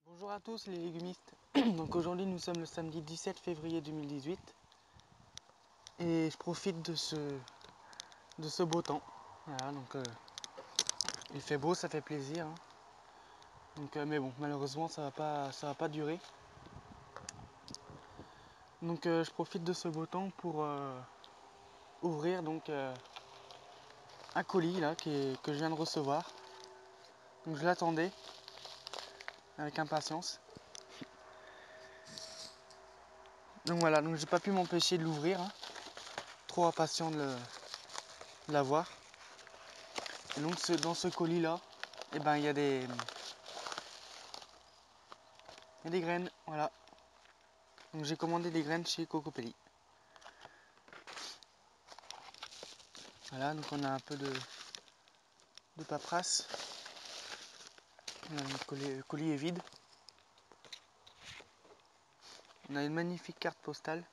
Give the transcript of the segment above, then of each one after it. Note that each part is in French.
Bonjour à tous les légumistes. Donc aujourd'hui nous sommes le samedi 17 février 2018 et je profite de ce beau temps. Voilà, donc il fait beau, ça fait plaisir, hein. Donc, mais bon, malheureusement ça va pas durer. Donc je profite de ce beau temps pour ouvrir donc un colis là que je viens de recevoir. Donc je l'attendais avec impatience. Donc voilà, donc j'ai pas pu m'empêcher de l'ouvrir, hein. Trop impatient de l'avoir. Et donc dans ce colis là, eh ben, il y a des graines, voilà. Donc j'ai commandé des graines chez Cocopelli. Voilà, donc on a un peu de paperasse. Le colis est vide. On a une magnifique carte postale.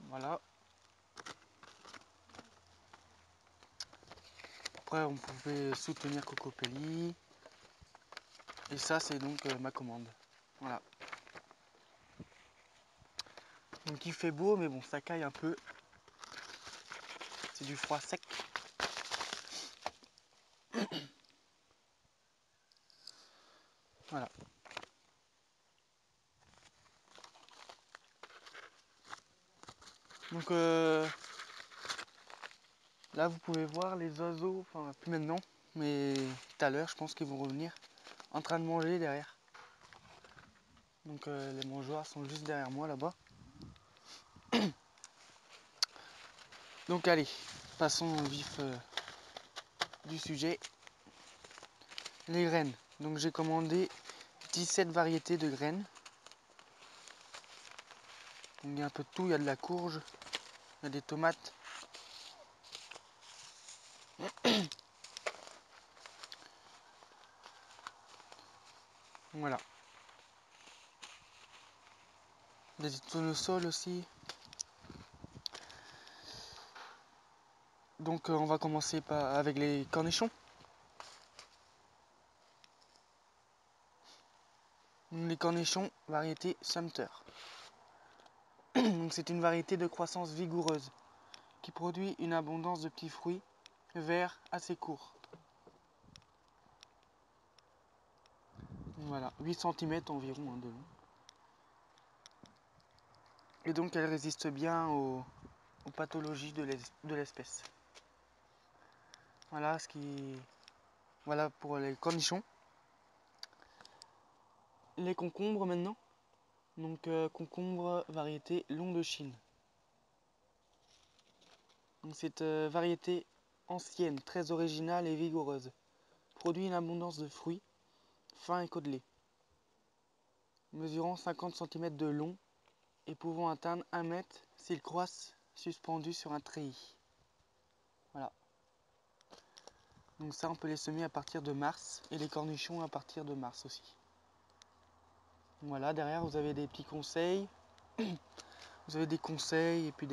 Voilà. Après on pouvait soutenir Cocopelli. Et ça c'est donc ma commande. Voilà. Donc il fait beau mais bon ça caille un peu. C'est du froid sec. Voilà. Donc là vous pouvez voir les oiseaux, enfin plus maintenant, mais tout à l'heure je pense qu'ils vont revenir en train de manger derrière. Donc les mangeoires sont juste derrière moi là-bas. Donc allez, passons au vif du sujet. Les graines. Donc j'ai commandé 17 variétés de graines. Donc, il y a un peu de tout, il y a de la courge, il y a des tomates. Voilà. Des tournesols aussi. Donc on va commencer avec les cornichons. Les cornichons variété Sumter. Donc c'est une variété de croissance vigoureuse qui produit une abondance de petits fruits verts assez courts. Voilà, 8 cm environ de long. Et donc elle résiste bien aux pathologies de l'espèce. Voilà voilà pour les cornichons. Les concombres maintenant. Donc concombre variété long de Chine. Donc cette variété ancienne, très originale et vigoureuse, produit une abondance de fruits fins et côtelés, mesurant 50 cm de long et pouvant atteindre 1 mètre s'ils croissent suspendus sur un treillis. Voilà. Donc ça on peut les semer à partir de mars et les cornichons à partir de mars aussi. Voilà, derrière vous avez des petits conseils. Vous avez des conseils et puis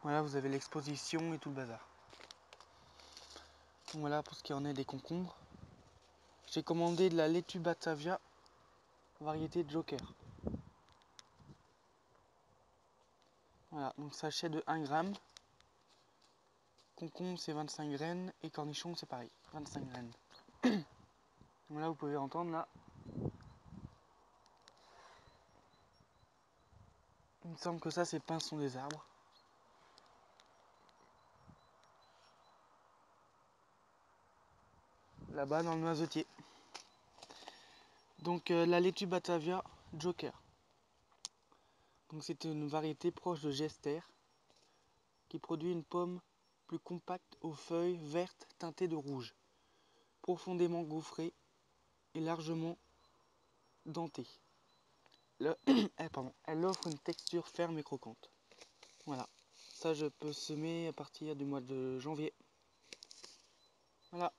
voilà, vous avez l'exposition et tout le bazar. Donc voilà pour ce qui en est des concombres. J'ai commandé de la laitue Batavia, variété Joker. Voilà, donc sachet de 1 g. Concombre c'est 25 graines et cornichon c'est pareil, 25 graines. Donc là vous pouvez entendre là. Il me semble que ça c'est pinson des arbres. Là-bas dans le noisetier. Donc la laitue Batavia Joker. Donc c'est une variété proche de Gester qui produit une pomme plus compacte aux feuilles vertes teintées de rouge, profondément gaufrée et largement dentée. Elle offre une texture ferme et croquante. Voilà, ça je peux semer à partir du mois de janvier. Voilà.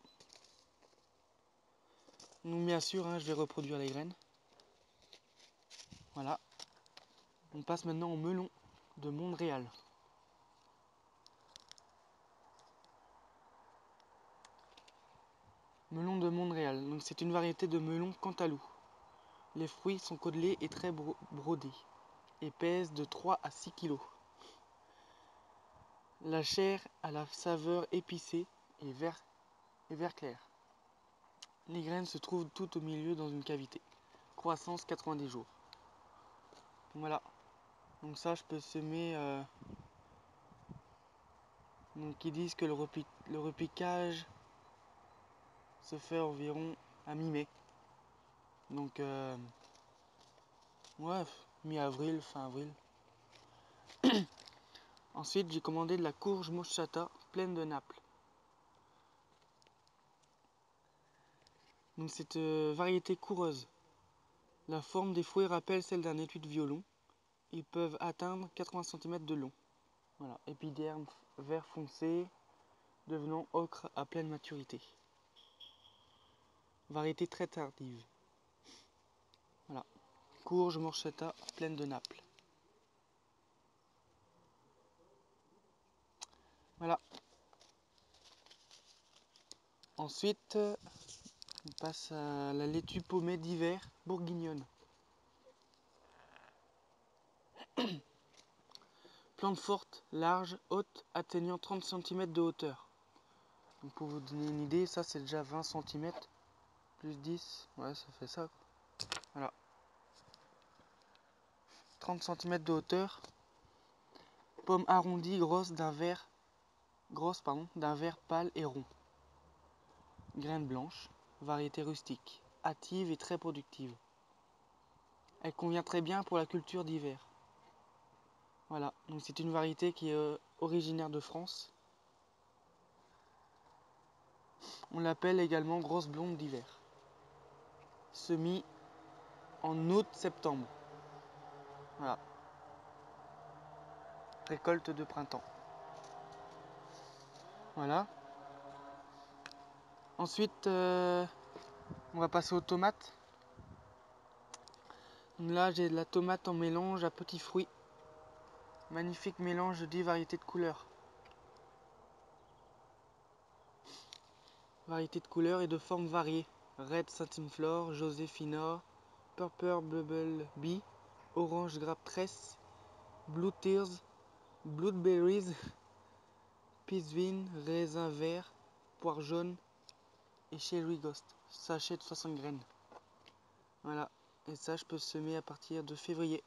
Donc bien sûr, hein, je vais reproduire les graines. Voilà. On passe maintenant au melon de Montréal. Melon de Montréal, donc c'est une variété de melon cantalou. Les fruits sont côtelés et très brodés et pèsent de 3 à 6 kg. La chair a la saveur épicée et vert clair. Les graines se trouvent tout au milieu dans une cavité. Croissance 90 jours. Voilà. Donc ça, je peux semer. Donc ils disent que le repiquage se fait environ à mi-mai. Donc ouais, mi-avril, fin avril. Ensuite, j'ai commandé de la courge moschata pleine de Naples. Donc cette variété coureuse. La forme des fruits rappelle celle d'un étui de violon. Ils peuvent atteindre 80 cm de long. Voilà, épiderme vert foncé, devenant ocre à pleine maturité. Variété très tardive. Voilà, courge moschata pleine de Naples. Voilà. Ensuite, on passe à la laitue paumée d'hiver bourguignonne. Plante forte, large, haute, atteignant 30 cm de hauteur. Donc pour vous donner une idée, ça c'est déjà 20 cm, plus 10, ouais ça fait ça. Voilà. 30 cm de hauteur. Pomme arrondie, grosse d'un vert pâle et rond. Graines blanches, variété rustique, hâtive et très productive. Elle convient très bien pour la culture d'hiver. Voilà, donc c'est une variété qui est originaire de France. On l'appelle également grosse blonde d'hiver. Semis en août-septembre. Voilà. Récolte de printemps. Voilà. Ensuite, on va passer aux tomates. Là, j'ai de la tomate en mélange à petits fruits. Magnifique mélange de 10 variétés de couleurs. Variétés de couleurs et de formes variées. Red Satinflore, Joséphina, Purple Bubble Bee, Orange Grape Tresse, Blue Tears, Blueberries, Peasvin, Raisin Vert, Poire Jaune et Cherry Ghost. Sachet de 60 graines. Voilà. Et ça, je peux semer à partir de février.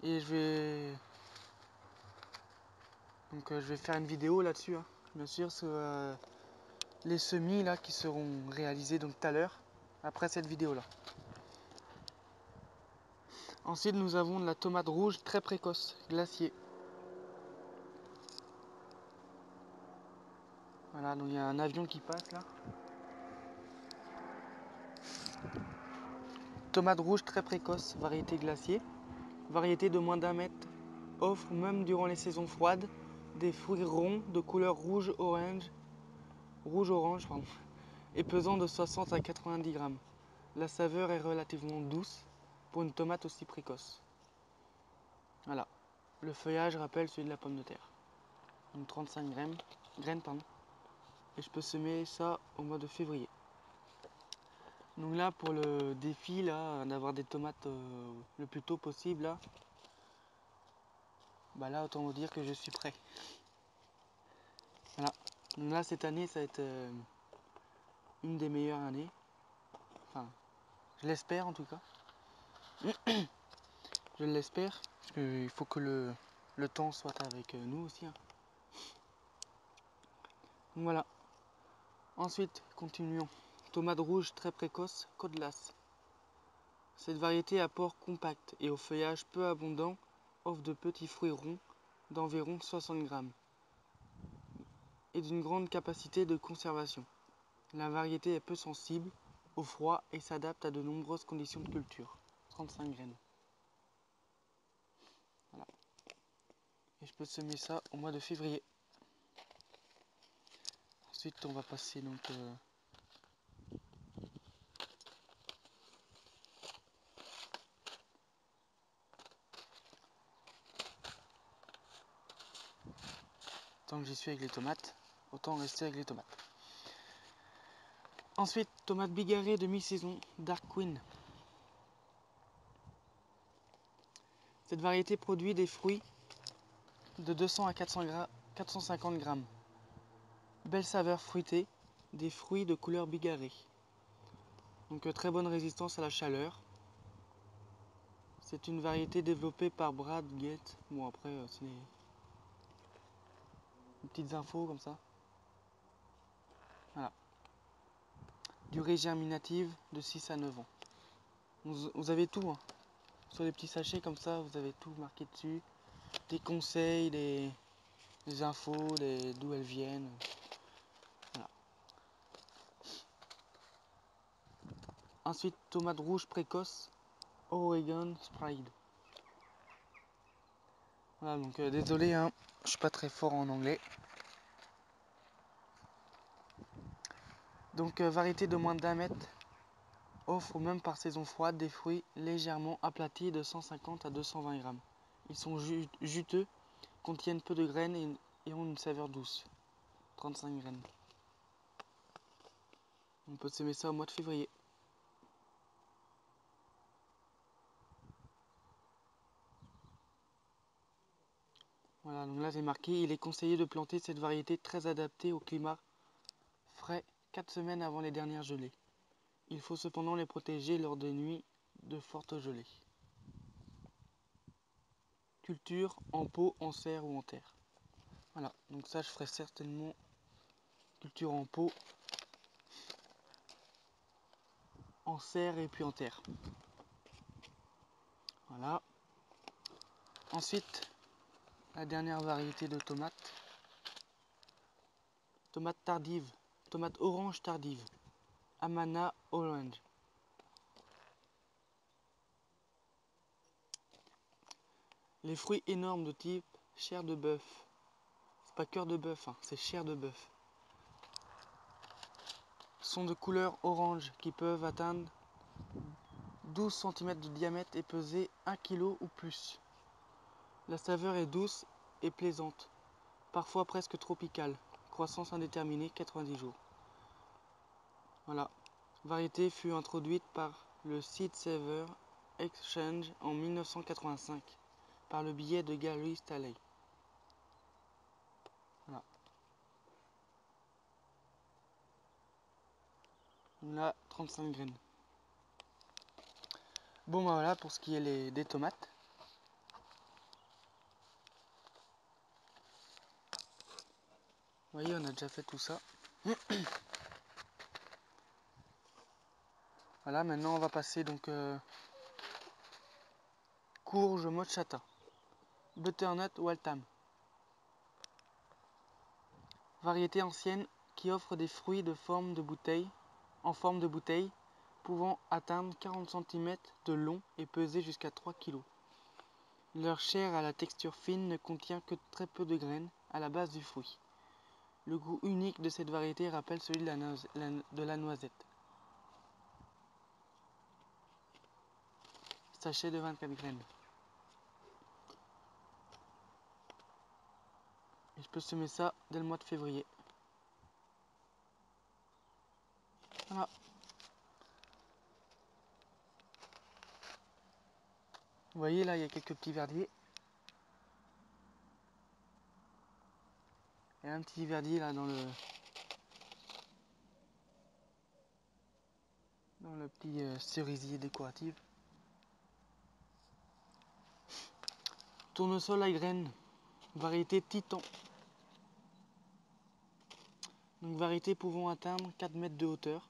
Et je vais faire une vidéo là-dessus, hein. Bien sûr, sur les semis là qui seront réalisés donc tout à l'heure, après cette vidéo là. Ensuite, nous avons de la tomate rouge très précoce, glacier. Voilà, donc il y a un avion qui passe là. Tomate rouge très précoce, variété glacier. Variété de moins d'1 mètre. Offre même durant les saisons froides des fruits ronds de couleur rouge-orange et pesant de 60 à 90 grammes. La saveur est relativement douce pour une tomate aussi précoce. Voilà. Le feuillage rappelle celui de la pomme de terre. Donc 35 graines. Et je peux semer ça au mois de février. Donc là, pour le défi là, d'avoir des tomates le plus tôt possible, là, autant vous dire que je suis prêt. Donc là, cette année, ça va être une des meilleures années. Enfin, je l'espère en tout cas. Je l'espère. Parce qu'il faut que le temps soit avec nous aussi, hein. Donc voilà. Ensuite, continuons. Tomate rouge très précoce, Côte-Lasse. Cette variété à port compact et au feuillage peu abondant offre de petits fruits ronds d'environ 60 grammes et d'une grande capacité de conservation. La variété est peu sensible au froid et s'adapte à de nombreuses conditions de culture. 35 graines. Voilà. Et je peux semer ça au mois de février. Ensuite, on va passer donc tant que j'y suis avec les tomates, autant rester avec les tomates. Ensuite, tomate bigarrée de mi-saison, Dark Queen. Cette variété produit des fruits de 200 à 450 grammes. Belle saveur fruitée, des fruits de couleur bigarrée. Donc très bonne résistance à la chaleur. C'est une variété développée par Brad Gates. Bon après c'est des petites infos comme ça. Voilà. Durée germinative de 6 à 9 ans. Vous avez tout, hein. Sur les petits sachets comme ça, vous avez tout marqué dessus. Des conseils, des infos, d'où elles viennent. Voilà. Ensuite, tomate rouge précoce, Oregon Sprayed. Voilà, donc désolé, hein, je suis pas très fort en anglais. Donc variété de moins d'1 mètre, offre même par saison froide des fruits légèrement aplatis de 150 à 220 grammes. Ils sont juteux, contiennent peu de graines et ont une saveur douce. 35 graines. On peut semer ça au mois de février. Voilà, donc là j'ai marqué, il est conseillé de planter cette variété très adaptée au climat frais 4 semaines avant les dernières gelées. Il faut cependant les protéger lors des nuits de fortes gelées. Culture en pot, en serre ou en terre. Voilà, donc ça je ferai certainement culture en pot, en serre et puis en terre. Voilà. Ensuite, la dernière variété de tomates. Tomate tardive, tomate orange tardive, Amana Orange. Les fruits énormes de type chair de bœuf. C'est pas cœur de bœuf, hein, c'est chair de bœuf. Sont de couleur orange qui peuvent atteindre 12 cm de diamètre et peser 1 kg ou plus. La saveur est douce et plaisante, parfois presque tropicale. Croissance indéterminée, 90 jours. Voilà. Variété fut introduite par le Seed Saver Exchange en 1985 par le biais de Gary Staley. Voilà. Là, 35 graines. Bon, bah voilà pour ce qui est des tomates. Vous voyez, on a déjà fait tout ça. Voilà, maintenant on va passer donc courge mochata, butternut Waltham. Variété ancienne qui offre des fruits en forme de bouteille, pouvant atteindre 40 cm de long et peser jusqu'à 3 kg. Leur chair à la texture fine ne contient que très peu de graines à la base du fruit. Le goût unique de cette variété rappelle celui de la noisette. Sachet de 24 graines. Et je peux semer ça dès le mois de février. Voilà. Vous voyez là, il y a quelques petits verdiers. Et un petit verdi là dans le petit cerisier décoratif. Tournesol à graines, variété Titan. Donc variété pouvant atteindre 4 mètres de hauteur,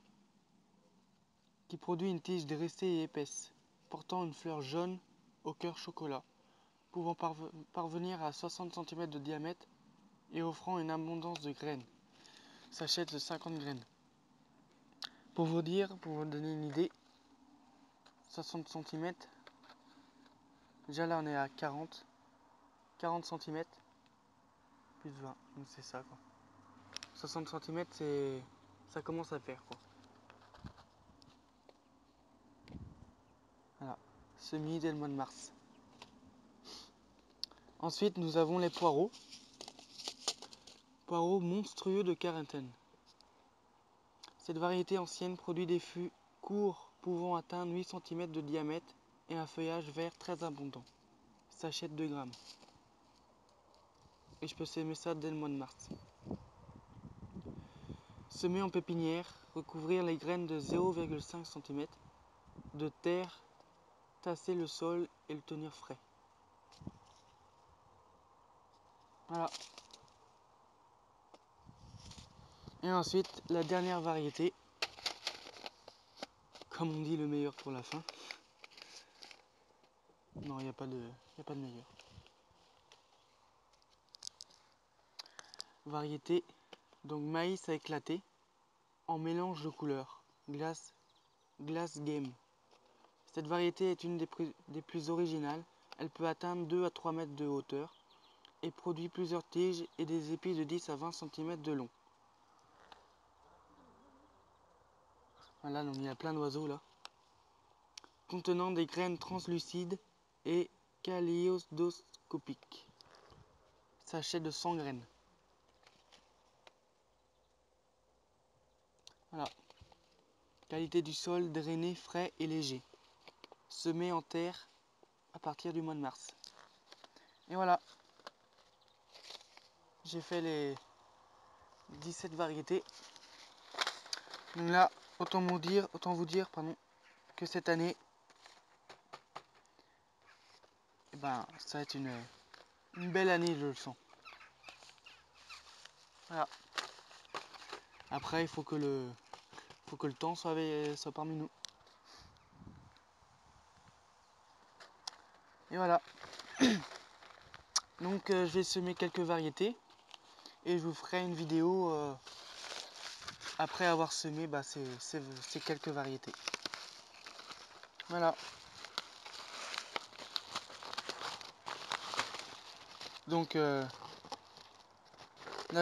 qui produit une tige dressée et épaisse, portant une fleur jaune au cœur chocolat, pouvant parvenir à 60 cm de diamètre et offrant une abondance de graines. Sachet de 50 graines. Pour vous donner une idée, 60 cm, déjà là on est à 40 cm, plus 20, donc c'est ça quoi. 60 cm, ça commence à faire quoi. Voilà, semis dès le mois de mars. Ensuite, nous avons les poireaux. Poireaux monstrueux de Carentan. Cette variété ancienne produit des fûts courts pouvant atteindre 8 cm de diamètre et un feuillage vert très abondant. Sachet de 2 grammes. Et je peux s'aimer ça dès le mois de mars. Semer en pépinière, recouvrir les graines de 0,5 cm de terre, tasser le sol et le tenir frais. Voilà. Et ensuite, la dernière variété, comme on dit, le meilleur pour la fin. Non, il n'y a pas de meilleur. Variété, donc maïs à éclater, en mélange de couleurs, glace game. Cette variété est une des plus originales. Elle peut atteindre 2 à 3 mètres de hauteur et produit plusieurs tiges et des épis de 10 à 20 cm de long. Voilà, donc il y a plein d'oiseaux là. Contenant des graines translucides et kaléidoscopiques. Sachet de 100 graines. Voilà. Qualité du sol drainé, frais et léger. Semé en terre à partir du mois de mars. Et voilà. J'ai fait les 17 variétés. Donc là, autant vous dire que cette année, ça va être une belle année, je le sens. Voilà. Après, il faut que le temps soit parmi nous. Et voilà. Donc je vais semer quelques variétés et je vous ferai une vidéo après avoir semé ces quelques variétés. Voilà. Donc là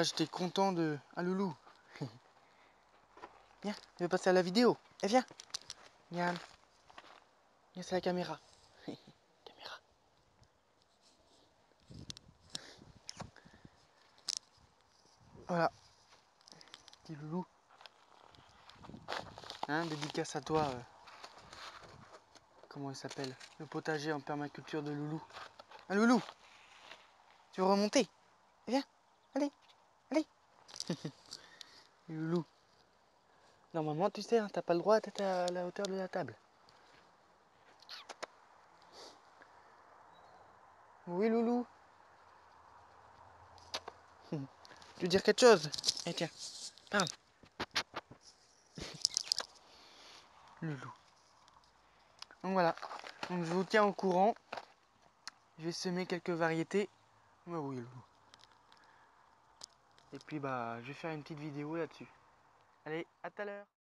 j'étais content de... Ah Loulou. Viens, je vais passer à la vidéo. Eh viens. Viens. Viens, c'est la caméra. Caméra. Voilà. Petit Loulou. Hein, dédicace à toi. Comment il s'appelle? Le potager en permaculture de Loulou. Ah Loulou. Tu veux remonter? Viens. Allez. Allez. Loulou. Normalement, tu sais, hein, t'as pas le droit d'être à la hauteur de la table. Oui, Loulou. Tu veux dire quelque chose? Eh tiens, parle. Loulou. Donc voilà. Donc je vous tiens au courant. Je vais semer quelques variétés. Oui, Loulou. Et puis je vais faire une petite vidéo là-dessus. Allez, à tout à l'heure.